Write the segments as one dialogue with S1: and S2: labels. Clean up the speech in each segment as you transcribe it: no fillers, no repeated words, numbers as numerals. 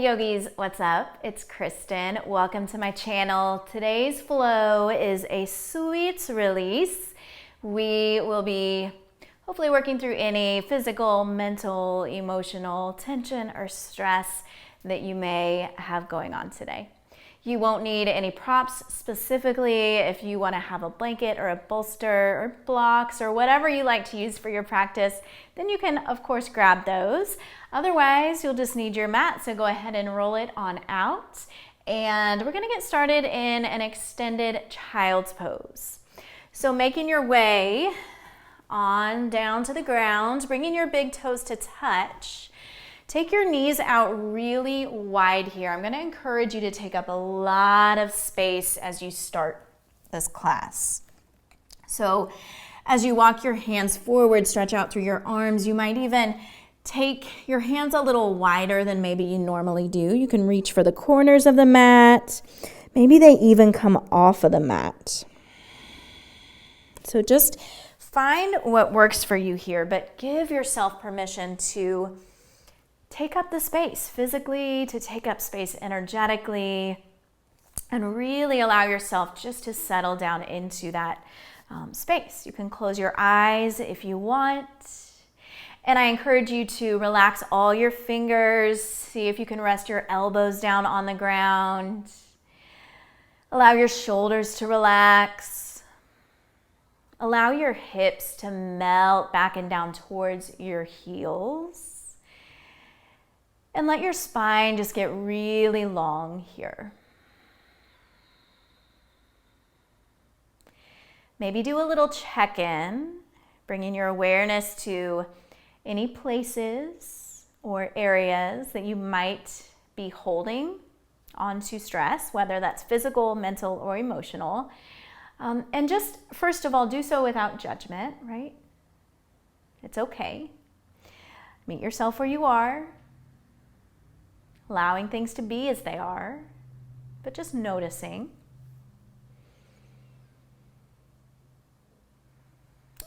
S1: yogis, what's up? It's Kristen. Welcome to my channel. Today's flow is a sweet release. We will be hopefully working through any physical, mental, emotional tension or stress that you may have going on today. You won't need any props specifically. If you want to have a blanket or a bolster or blocks or whatever you like to use for your practice, then you can of course grab those. Otherwise, you'll just need your mat, so go ahead and roll it on out. And we're gonna get started in an extended child's pose. So making your way on down to the ground, bringing your big toes to touch. Take your knees out really wide here. I'm gonna encourage you to take up a lot of space as you start this class. So as you walk your hands forward, stretch out through your arms. You might even take your hands a little wider than maybe you normally do. You can reach for the corners of the mat. Maybe they even come off of the mat. So just find what works for you here, but give yourself permission to take up the space physically, to take up space energetically, and really allow yourself just to settle down into that space. You can close your eyes if you want. And I encourage you to relax all your fingers. See if you can rest your elbows down on the ground. Allow your shoulders to relax. Allow your hips to melt back and down towards your heels. And let your spine just get really long here. Maybe do a little check-in, bringing your awareness to any places or areas that you might be holding onto stress, whether that's physical, mental, or emotional. And just, first of all, do so without judgment, right? It's okay. Meet yourself where you are. Allowing things to be as they are, but just noticing.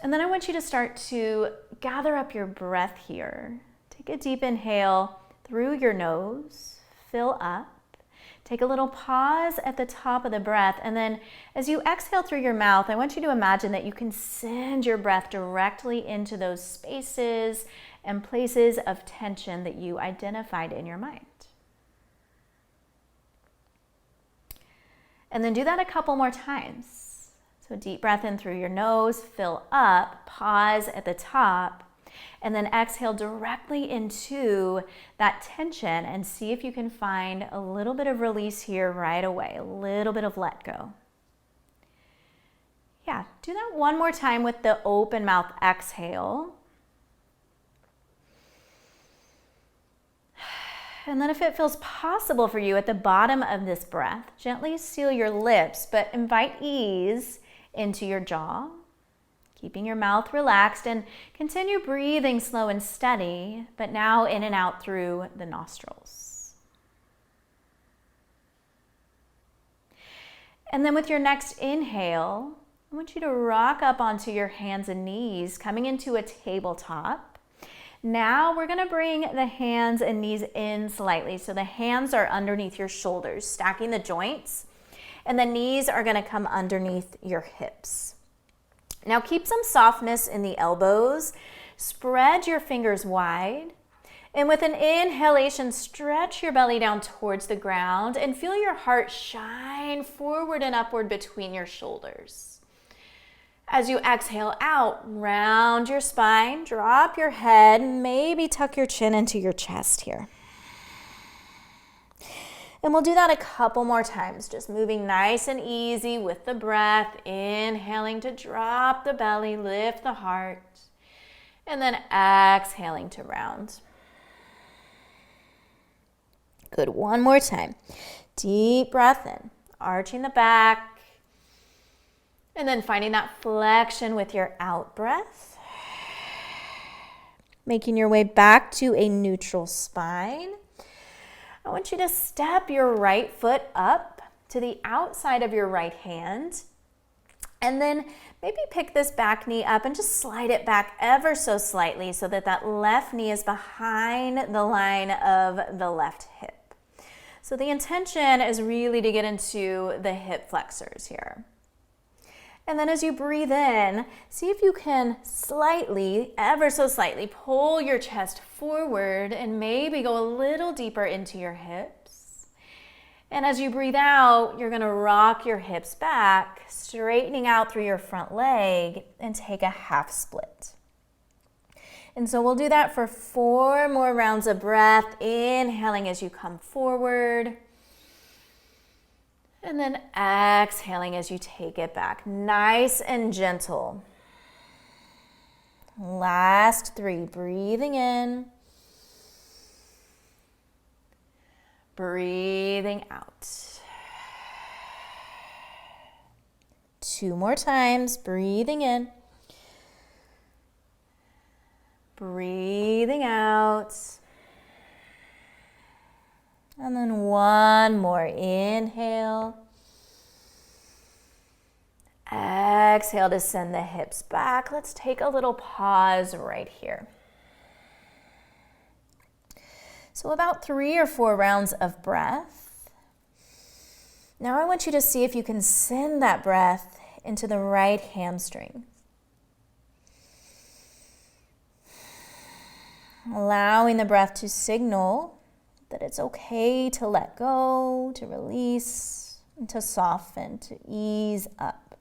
S1: And then I want you to start to gather up your breath here. Take a deep inhale through your nose, fill up. Take a little pause at the top of the breath, and then as you exhale through your mouth, I want you to imagine that you can send your breath directly into those spaces and places of tension that you identified in your mind. And then do that a couple more times. So deep breath in through your nose, fill up, pause at the top, and then exhale directly into that tension and see if you can find a little bit of release here right away, a little bit of let go. Yeah, do that one more time with the open mouth exhale. And then if it feels possible for you at the bottom of this breath, gently seal your lips, but invite ease into your jaw, keeping your mouth relaxed, and continue breathing slow and steady, but now in and out through the nostrils. And then with your next inhale, I want you to rock up onto your hands and knees, coming into a tabletop. Now we're gonna bring the hands and knees in slightly. So the hands are underneath your shoulders, stacking the joints, and the knees are gonna come underneath your hips. Now keep some softness in the elbows. Spread your fingers wide. And with an inhalation, stretch your belly down towards the ground and feel your heart shine forward and upward between your shoulders. As you exhale out, round your spine, drop your head, maybe tuck your chin into your chest here. And we'll do that a couple more times, just moving nice and easy with the breath, inhaling to drop the belly, lift the heart, and then exhaling to round. Good, one more time. Deep breath in, arching the back, and then finding that flexion with your out breath. Making your way back to a neutral spine. I want you to step your right foot up to the outside of your right hand. And then maybe pick this back knee up and just slide it back ever so slightly so that that left knee is behind the line of the left hip. So the intention is really to get into the hip flexors here. And then as you breathe in, see if you can slightly, ever so slightly, pull your chest forward and maybe go a little deeper into your hips. And as you breathe out, you're gonna rock your hips back, straightening out through your front leg and take a half split. And so we'll do that for 4 more rounds of breath, inhaling as you come forward. And then exhaling as you take it back, nice and gentle. Last 3, breathing in, breathing out. 2 more times, breathing in, breathing out. And then 1 more, inhale. Exhale to send the hips back. Let's take a little pause right here. So about 3 or 4 rounds of breath. Now I want you to see if you can send that breath into the right hamstring. Allowing the breath to signal that it's okay to let go, to release, and to soften, to ease up.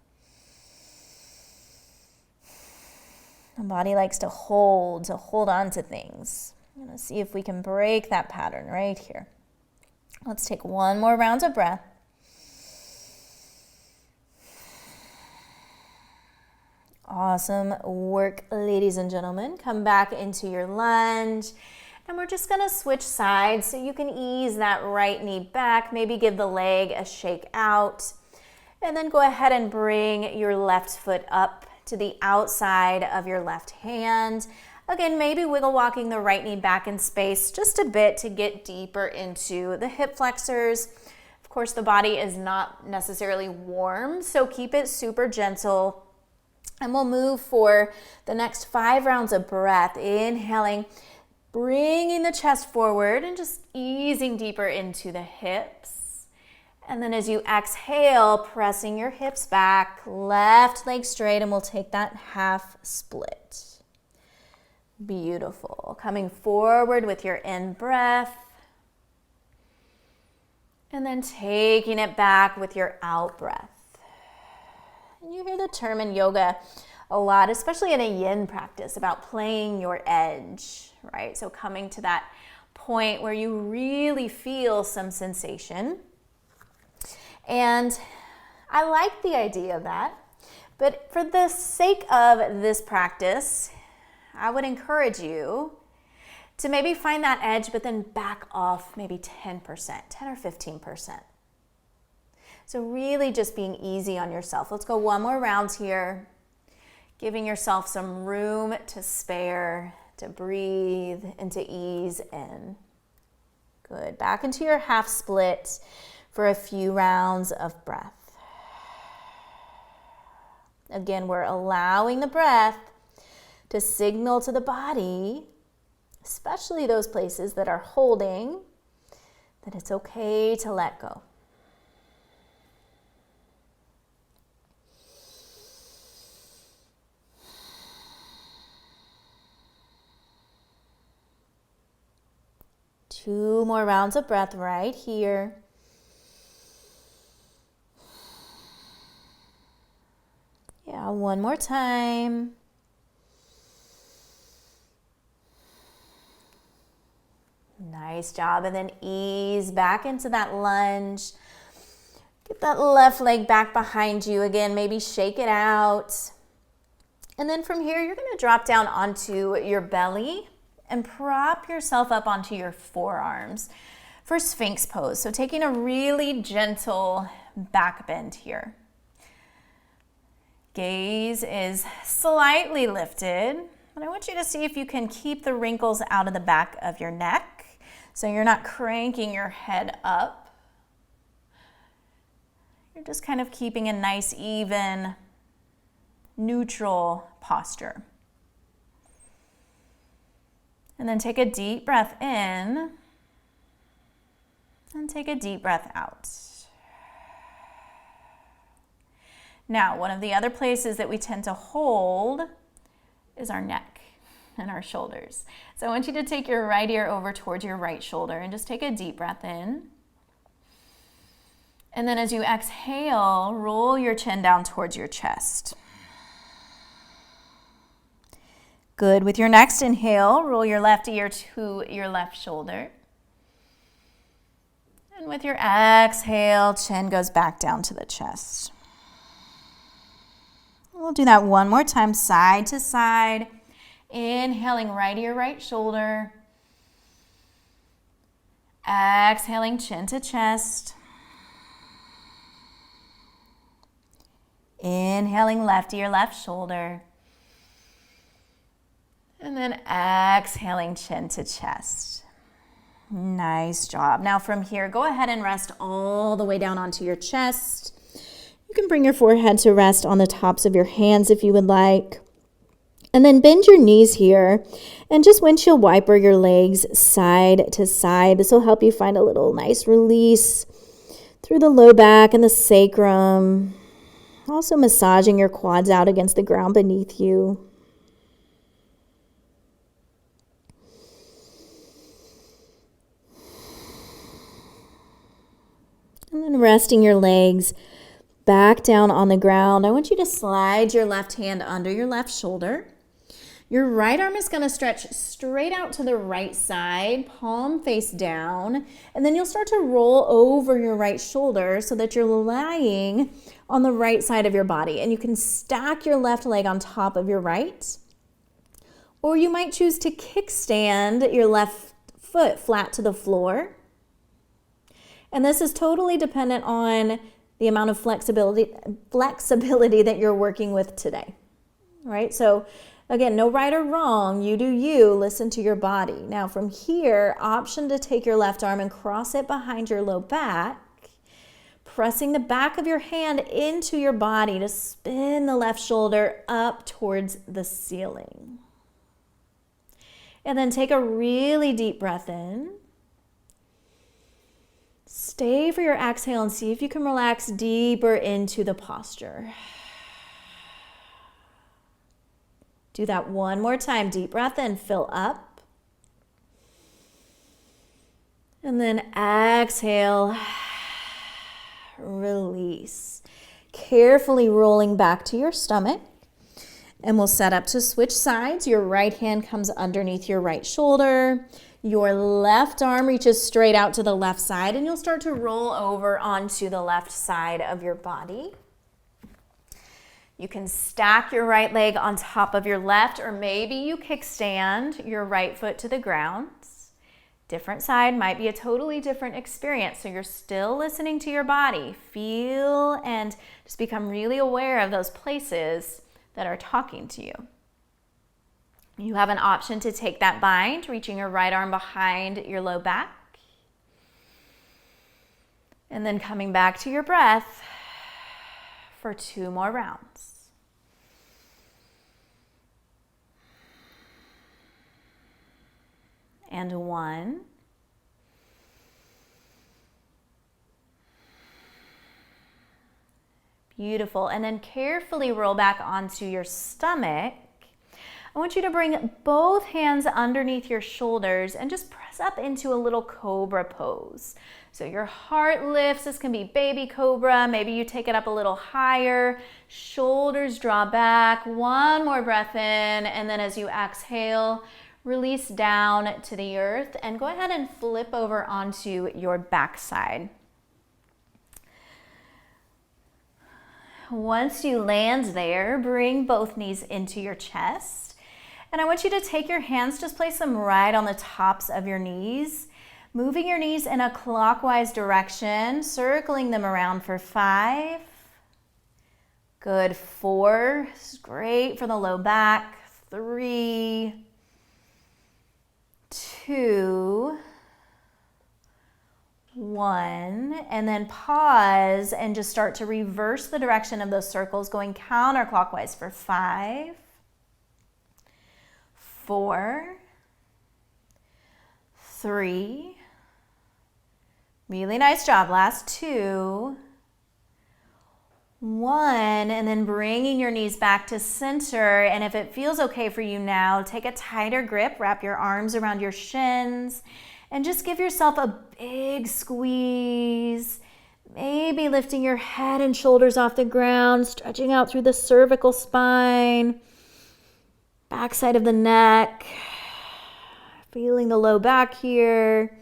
S1: The body likes to hold on to things. I'm going to see if we can break that pattern right here. Let's take 1 more round of breath. Awesome work, ladies and gentlemen. Come back into your lunge. And we're just gonna switch sides so you can ease that right knee back, maybe give the leg a shake out, and then go ahead and bring your left foot up to the outside of your left hand. Again, maybe wiggle walking the right knee back in space just a bit to get deeper into the hip flexors. Of course, the body is not necessarily warm, so keep it super gentle. And we'll move for the next 5 rounds of breath, inhaling, bringing the chest forward and just easing deeper into the hips. And then as you exhale, pressing your hips back, left leg straight, and we'll take that half split. Beautiful. Coming forward with your in breath. And then taking it back with your out breath. And you hear the term in yoga a lot, especially in a yin practice, about playing your edge, right? So coming to that point where you really feel some sensation. And I like the idea of that, but for the sake of this practice, I would encourage you to maybe find that edge, but then back off maybe 10%, 10 or 15%. So really just being easy on yourself. Let's go 1 more round here. Giving yourself some room to spare, to breathe, and to ease in. Good. Back into your half split for a few rounds of breath. Again, we're allowing the breath to signal to the body, especially those places that are holding, that it's okay to let go. Two more rounds of breath right here. Yeah, 1 more time. Nice job. And then ease back into that lunge. Get that left leg back behind you again. Maybe shake it out. And then from here, you're going to drop down onto your belly and prop yourself up onto your forearms for Sphinx pose. So taking a really gentle back bend here. Gaze is slightly lifted, and I want you to see if you can keep the wrinkles out of the back of your neck so you're not cranking your head up. You're just kind of keeping a nice, even, neutral posture. And then take a deep breath in. And take a deep breath out. Now, one of the other places that we tend to hold is our neck and our shoulders. So I want you to take your right ear over towards your right shoulder and just take a deep breath in. And then as you exhale, roll your chin down towards your chest. Good. With your next inhale, roll your left ear to your left shoulder. And with your exhale, chin goes back down to the chest. We'll do that one more time, side to side. Inhaling right ear, right shoulder. Exhaling chin to chest. Inhaling left ear, left shoulder. And then exhaling chin to chest. Nice job. Now from here, go ahead and rest all the way down onto your chest. You can bring your forehead to rest on the tops of your hands if you would like. And then bend your knees here and just windshield wiper your legs side to side. This will help you find a little nice release through the low back and the sacrum. Also massaging your quads out against the ground beneath you. And then resting your legs back down on the ground. I want you to slide your left hand under your left shoulder. Your right arm is going to stretch straight out to the right side, palm face down, and then you'll start to roll over your right shoulder so that you're lying on the right side of your body. And you can stack your left leg on top of your right, or you might choose to kickstand your left foot flat to the floor. And this is totally dependent on the amount of flexibility that you're working with today, right? So again, no right or wrong, you do you, listen to your body. Now from here, option to take your left arm and cross it behind your low back, pressing the back of your hand into your body to spin the left shoulder up towards the ceiling. And then take a really deep breath in. Stay for your exhale and see if you can relax deeper into the posture. Do that one more time. Deep breath in, fill up. And then exhale, release. Carefully rolling back to your stomach. And we'll set up to switch sides. Your right hand comes underneath your right shoulder. Your left arm reaches straight out to the left side, and you'll start to roll over onto the left side of your body. You can stack your right leg on top of your left, or maybe you kickstand your right foot to the ground. Different side might be a totally different experience, so you're still listening to your body. Feel and just become really aware of those places that are talking to you. You have an option to take that bind, reaching your right arm behind your low back. And then coming back to your breath for 2 more rounds. And 1. Beautiful. And then carefully roll back onto your stomach. I want you to bring both hands underneath your shoulders and just press up into a little cobra pose. So your heart lifts. This can be baby cobra. Maybe you take it up a little higher. Shoulders draw back. 1 more breath in. And then as you exhale, release down to the earth. And go ahead and flip over onto your backside. Once you land there, bring both knees into your chest. And I want you to take your hands, just place them right on the tops of your knees, moving your knees in a clockwise direction, circling them around for 5. Good. 4. This is great for the low back. 3, 2, 1. And then pause and just start to reverse the direction of those circles, going counterclockwise for 5, 4, 3, Really nice job. Last 2. 1, and then bringing your knees back to center. And if it feels okay for you now, take a tighter grip, wrap your arms around your shins, and just give yourself a big squeeze. Maybe lifting your head and shoulders off the ground, stretching out through the cervical spine, backside of the neck, feeling the low back here.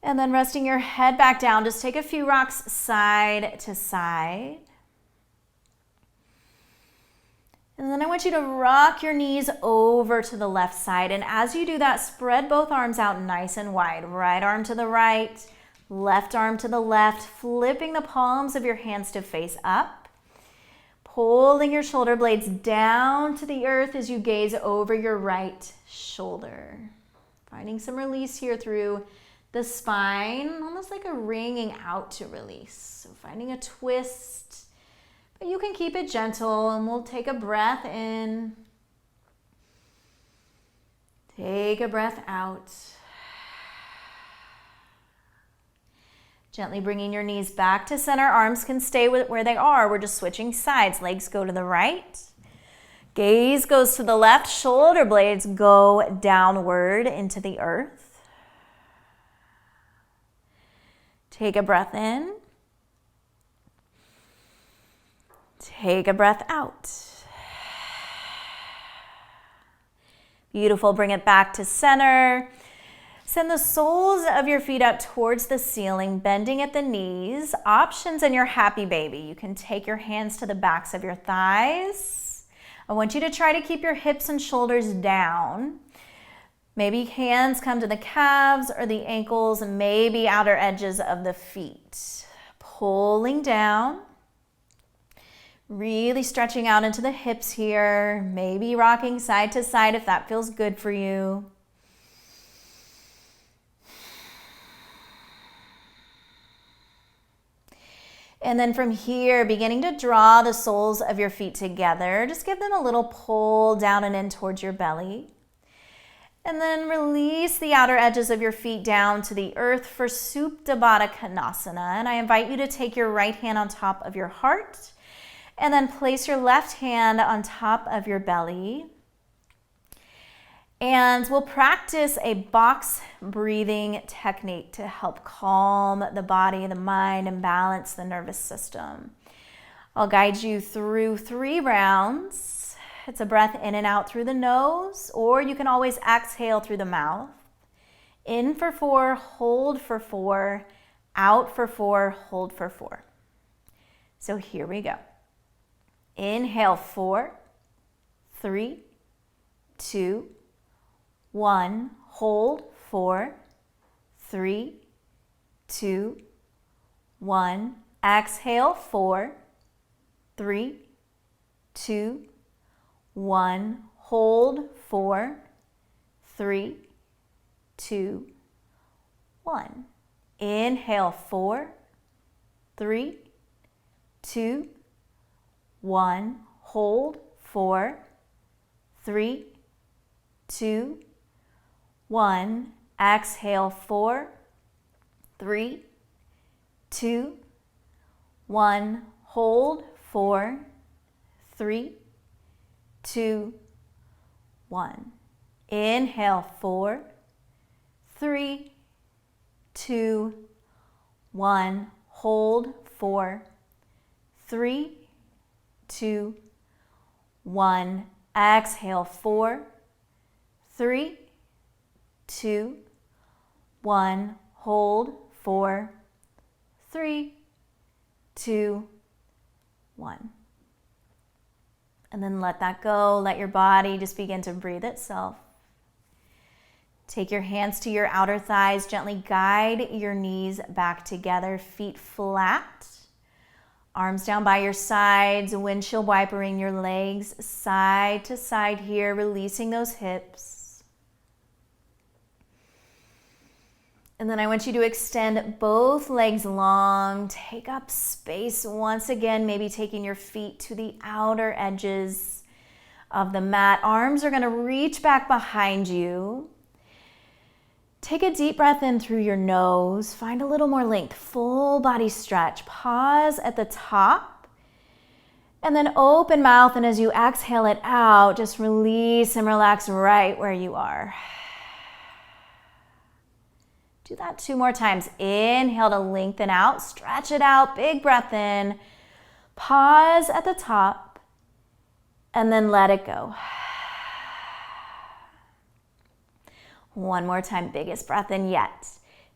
S1: And then resting your head back down, just take a few rocks side to side. And then I want you to rock your knees over to the left side. And as you do that, spread both arms out nice and wide. Right arm to the right, left arm to the left, flipping the palms of your hands to face up. Pulling your shoulder blades down to the earth as you gaze over your right shoulder. Finding some release here through the spine, almost like a wringing out to release. So finding a twist, but you can keep it gentle, and we'll take a breath in. Take a breath out. Gently bringing your knees back to center. Arms can stay where they are. We're just switching sides. Legs go to the right. Gaze goes to the left. Shoulder blades go downward into the earth. Take a breath in. Take a breath out. Beautiful. Bring it back to center. Send the soles of your feet up towards the ceiling, bending at the knees. Options in your happy baby. You can take your hands to the backs of your thighs. I want you to try to keep your hips and shoulders down. Maybe hands come to the calves or the ankles, and maybe outer edges of the feet. Pulling down. Really stretching out into the hips here. Maybe rocking side to side if that feels good for you. And then from here, beginning to draw the soles of your feet together. Just give them a little pull down and in towards your belly. And then release the outer edges of your feet down to the earth for Supta Baddha Konasana. And I invite you to take your right hand on top of your heart and then place your left hand on top of your belly. And we'll practice a box breathing technique to help calm the body, the mind, and balance the nervous system. I'll guide you through 3 rounds. It's a breath in and out through the nose, or you can always exhale through the mouth. In for 4, hold for 4, out for 4, hold for 4. So here we go. Inhale, 4, 3, 2, 1. Hold, 4, 3, 2, 1. Exhale, 4, 3, 2, 1. Hold, 4, 3, 2, 1. Inhale, 4, 3, 2, 1. Hold, 4, 3, 2, 1. Exhale, 4, 3, 2, 1. Hold, 4, 3, 2, 1. Inhale, 4, 3, 2, 1. Hold, 4, 3, 2, 1. Exhale, 4, 3, 2, 1. Hold, 4, 3, 2, 1. And then let that go. Let your body just begin to breathe itself. Take your hands to your outer thighs. Gently guide your knees back together. Feet flat. Arms down by your sides. Windshield wipering your legs side to side here. Releasing those hips. And then I want you to extend both legs long. Take up space once again, maybe taking your feet to the outer edges of the mat. Arms are going to reach back behind you. Take a deep breath in through your nose. Find a little more length, full body stretch. Pause at the top. And then open mouth, and as you exhale it out, just release and relax right where you are. Do that 2 more times. Inhale to lengthen out, stretch it out, big breath in. Pause at the top, and then let it go. 1 more time, biggest breath in yet.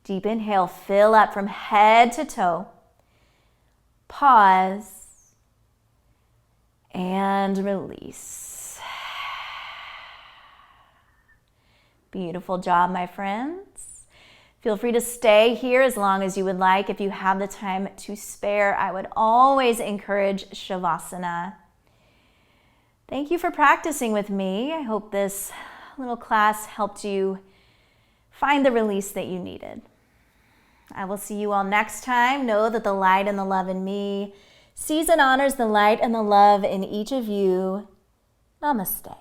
S1: Deep inhale, fill up from head to toe. Pause, and release. Beautiful job, my friends. Feel free to stay here as long as you would like. If you have the time to spare, I would always encourage Shavasana. Thank you for practicing with me. I hope this little class helped you find the release that you needed. I will see you all next time. Know that the light and the love in me sees and honors the light and the love in each of you. Namaste.